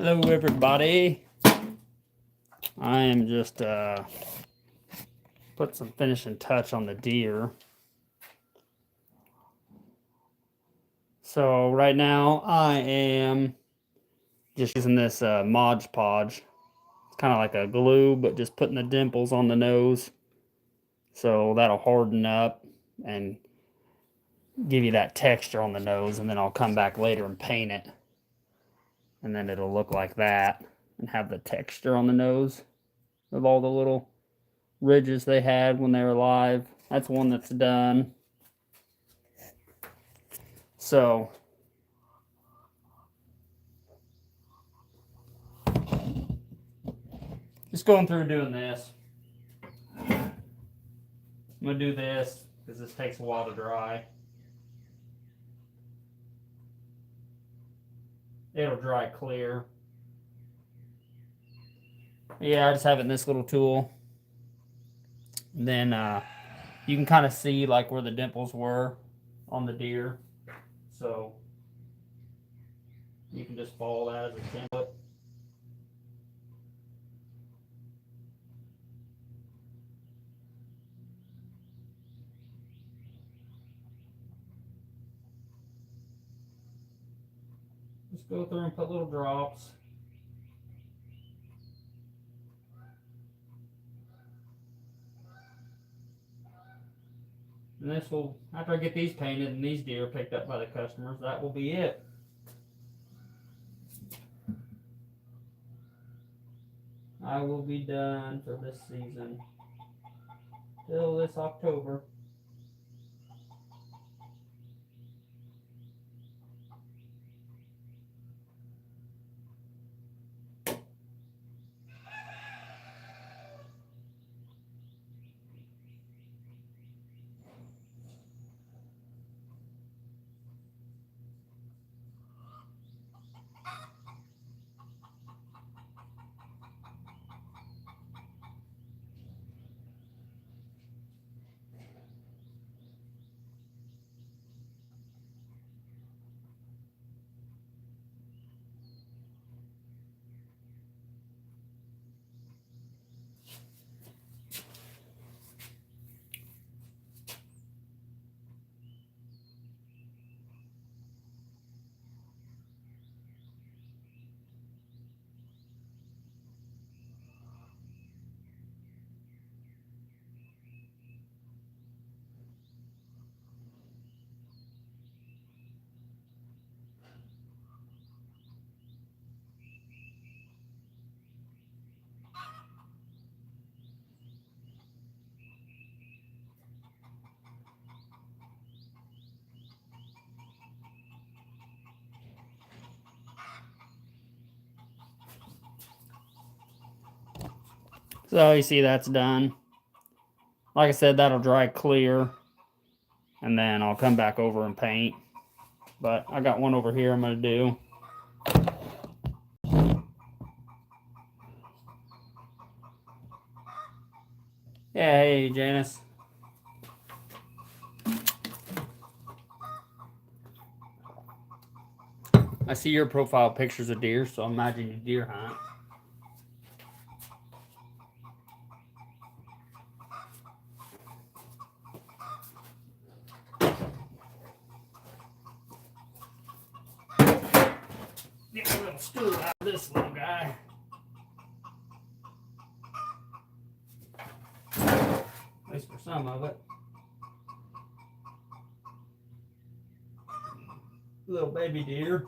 Hello everybody. I am just put some finishing touch on the deer. So right now I am just using this Mod Podge. It's kind of like a glue, but just putting the dimples on the nose. So that'll harden up and give you that texture on the nose, and then I'll come back later and paint it. And then it'll look like that and have the texture on the nose of all the little ridges they had when they were alive. That's one that's done. So just going through and doing this. I'm gonna do this because this takes a while to dry. It'll dry clear. Yeah, I just have it in this little tool. And then you can kind of see like where the dimples were on the deer. So you can just follow that as a template. Just go through and put little drops. And this will, after I get these painted and these deer picked up by the customers, that will be it. I will be done for this season till this October. So you see that's done. Like I said, that'll dry clear. And then I'll come back over and paint. But I got one over here I'm going to do. Yeah, hey, Janice. I see your profile pictures of deer, so I imagine you deer hunt. Get a little stool out of this little guy. At least for some of it. Little baby deer.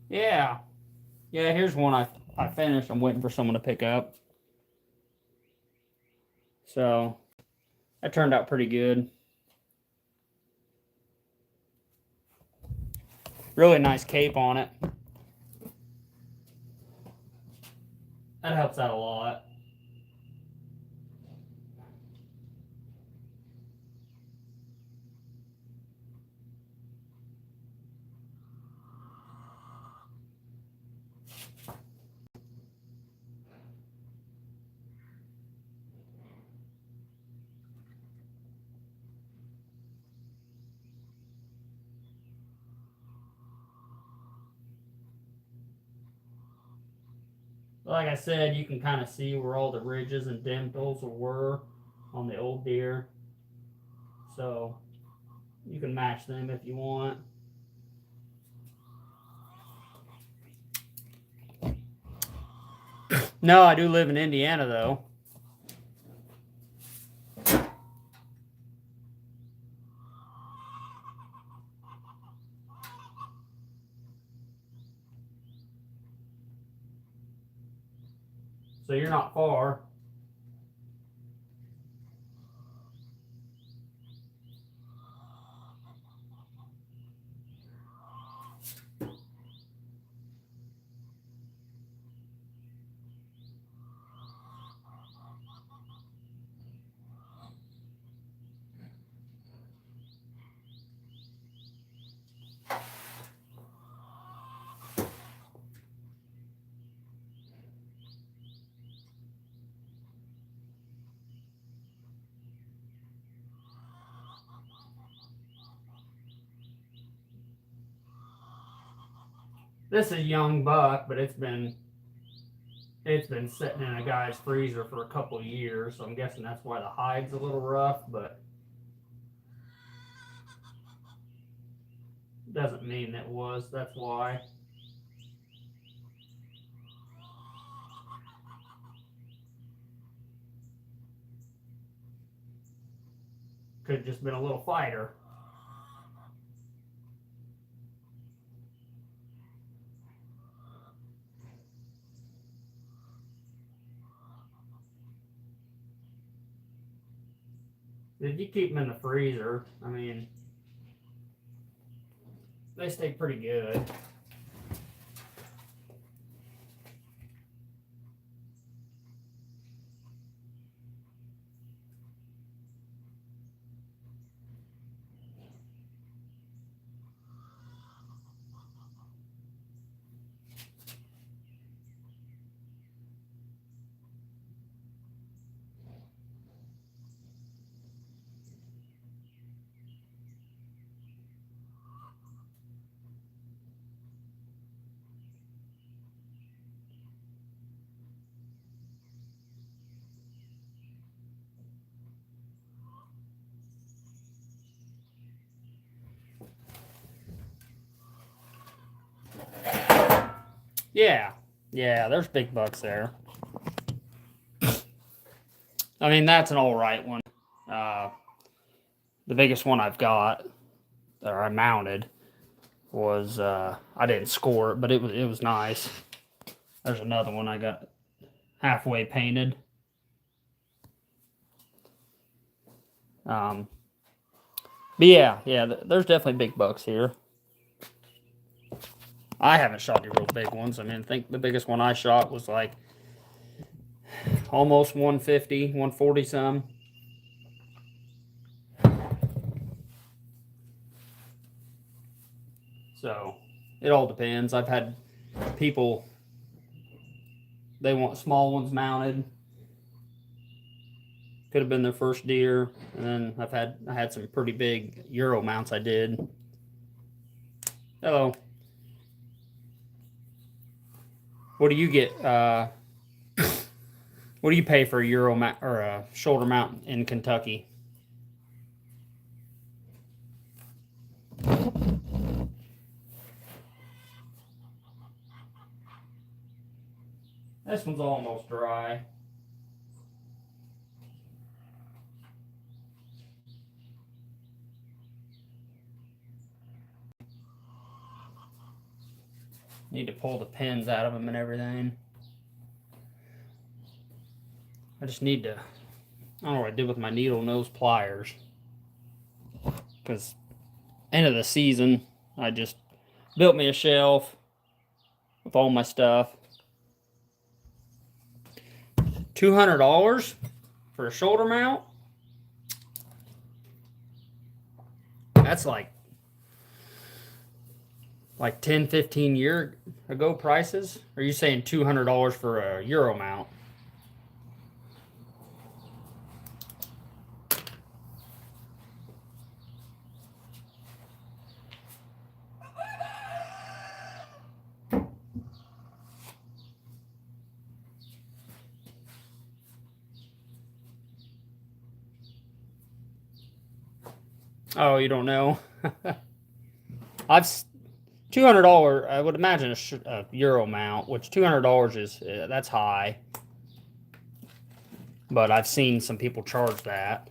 Yeah. Yeah, here's one I finished. I'm waiting for someone to pick up. So, that turned out pretty good. Really nice cape on it. That helps out a lot. Like I said, you can kind of see where all the ridges and dimples were on the old deer. So you can match them if you want. No, I do live in Indiana though. So you're not far. This is a young buck, but it's been sitting in a guy's freezer for a couple of years, so I'm guessing that's why the hide's a little rough, but doesn't mean it was. That's why. Could have just been a little fighter. If you keep them in the freezer, I mean, they stay pretty good. Yeah, there's big bucks there. I mean, that's an all right one. The biggest one I've got, or I mounted, was I didn't score it, but it was nice. There's another one I got halfway painted. But yeah, there's definitely big bucks here. I haven't shot any real big ones. I mean, I think the biggest one I shot was like almost 150, 140 some. So it all depends. I've had people, they want small ones mounted. Could have been their first deer. And then I had some pretty big Euro mounts I did. Hello. What do you get? What do you pay for a Euro mount or a shoulder mount in Kentucky? This one's almost dry. Need to pull the pins out of them and everything. I just need to, I don't know what I did with my needle nose pliers. Because end of the season, I just built me a shelf with all my stuff. $200 for a shoulder mount? That's like 10, 15 year ago prices? Or are you saying $200 for a Euro mount? Oh, you don't know? I've $200. I would imagine a Euro mount, which $200 is that's high. But I've seen some people charge that.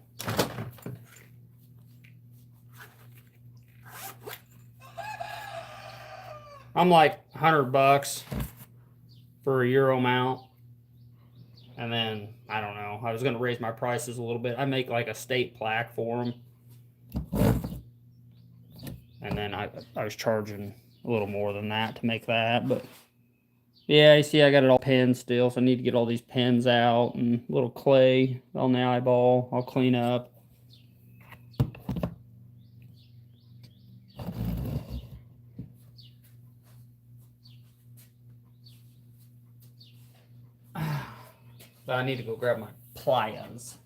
I'm like $100 for a Euro mount. And then, I don't know, I was going to raise my prices a little bit. I make like a state plaque for them. And then I was charging a little more than that to make that. But yeah, you see I got it all pinned still. So I need to get all these pins out and a little clay on the eyeball. I'll clean up. But I need to go grab my pliers.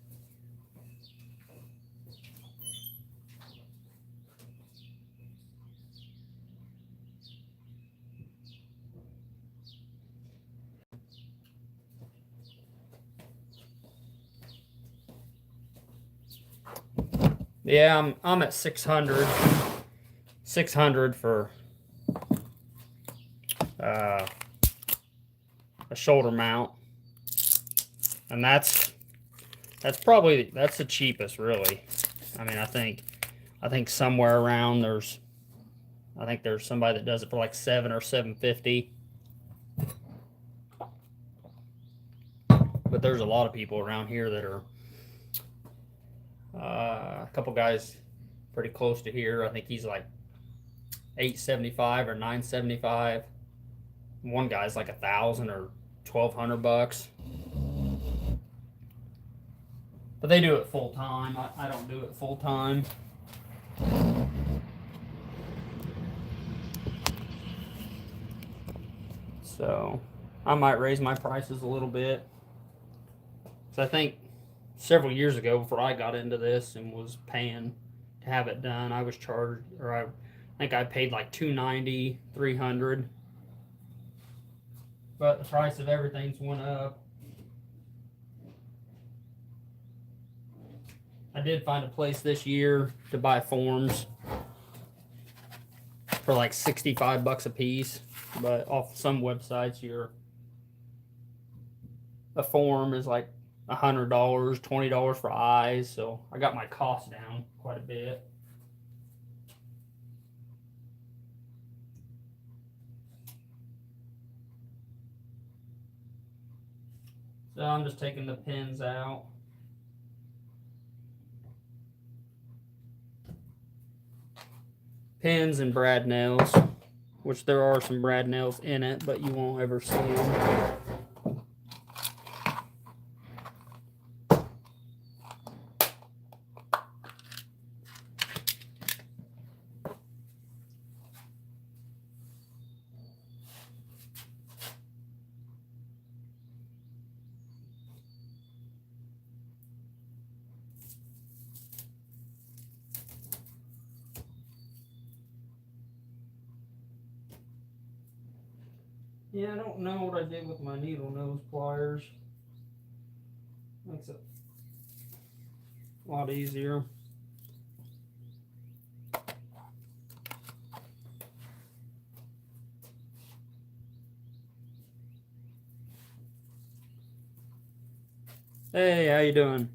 Yeah, I'm at 600. 600 for a shoulder mount. And that's probably the cheapest, really. I mean, I think somewhere around there's somebody that does it for like $7 or $7.50. But there's a lot of people around here that are a couple guys pretty close to here. I think he's like $8.75 or $9.75. One guy's like $1,000 or $1,200. But they do it full time. I don't do it full time. So I might raise my prices a little bit. So I think several years ago, before I got into this and was paying to have it done, I was charged, or I think I paid like $290, $300. But the price of everything's went up. I did find a place this year to buy forms for like $65 a piece, but off some websites, a form is like $100, $20 for eyes, so I got my cost down quite a bit. So I'm just taking the pins out. Pins and brad nails, which there are some brad nails in it, but you won't ever see them. Yeah, I don't know what I did with my needle nose pliers. Makes it a lot easier. Hey, how you doing?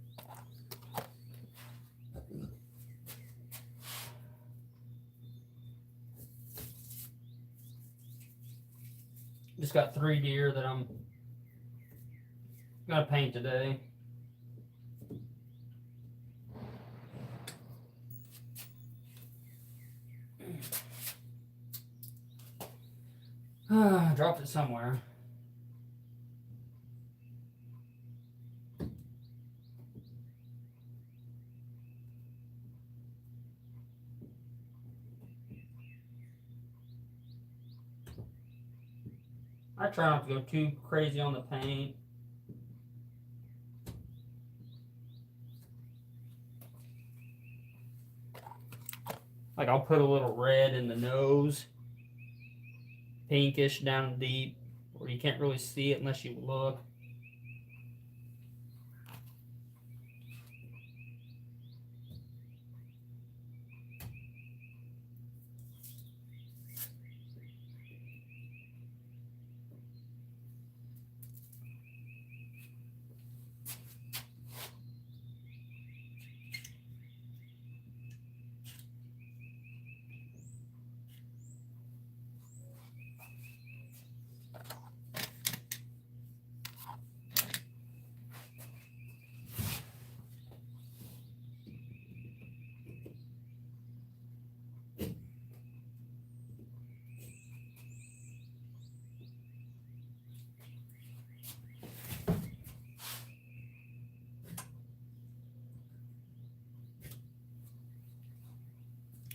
Just got 3 deer that I'm gonna paint today. I dropped it somewhere. I try not to go too crazy on the paint. Like I'll put a little red in the nose, pinkish down deep, where you can't really see it unless you look.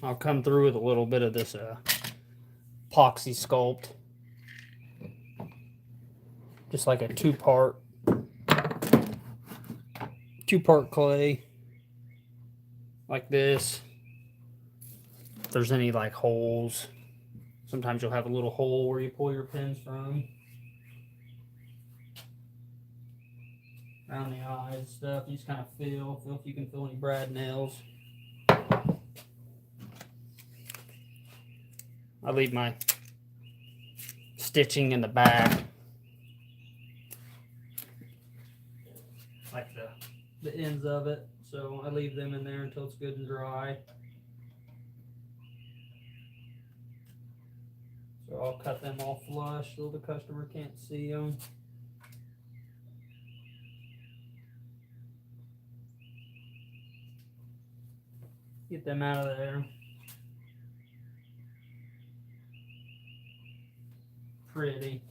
I'll come through with a little bit of this epoxy sculpt. Just like a two-part clay. Like this. If there's any like holes, sometimes you'll have a little hole where you pull your pins from. Around the eyes and stuff, you just kind of feel if you can feel any brad nails. I leave my stitching in the back, like the ends of it, so I leave them in there until it's good and dry. So I'll cut them all flush so the customer can't see them. Get them out of there. Pretty.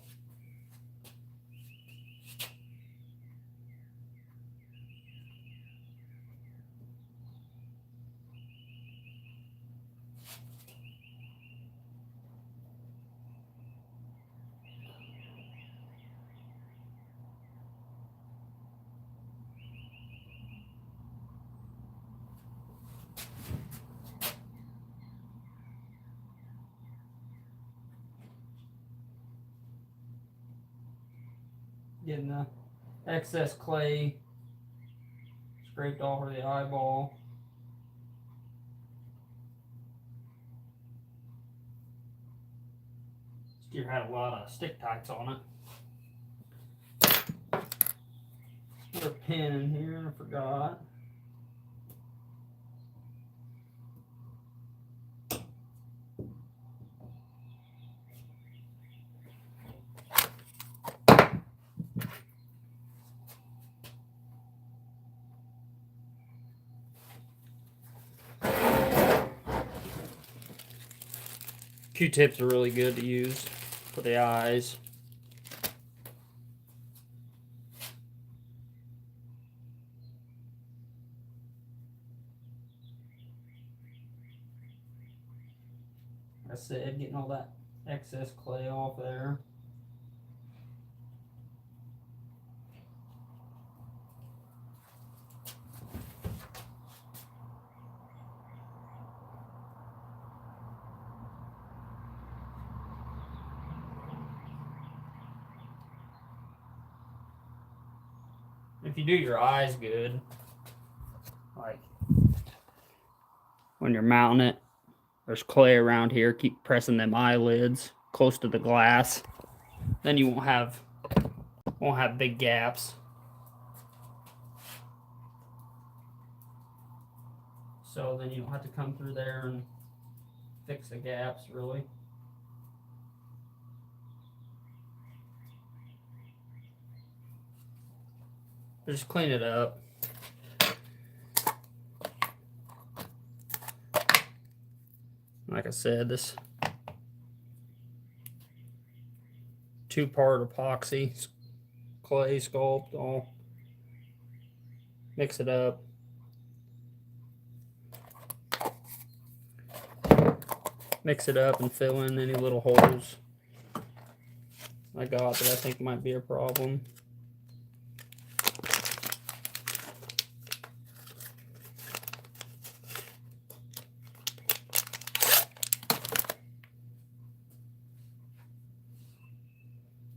Getting the excess clay scraped off of the eyeball. This deer had a lot of stick tights on it. Put a pin in here, I forgot. Q-tips are really good to use for the eyes. Like I said, getting all that excess clay off there. If you do your eyes good, like when you're mounting it, there's clay around here, keep pressing them eyelids close to the glass, then you won't have big gaps. So then you don't have to come through there and fix the gaps really. Just clean it up. Like I said, this 2-part epoxy clay sculpt, all mix it up. Mix it up and fill in any little holes I got that I think might be a problem.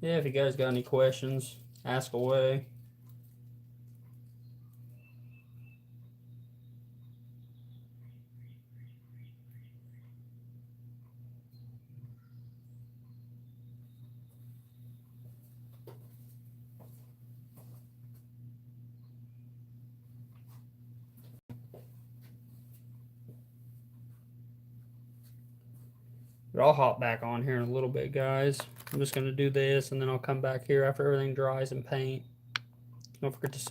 Yeah, if you guys got any questions, ask away. But I'll hop back on here in a little bit, guys. I'm just going to do this, and then I'll come back here after everything dries and paint. Don't forget to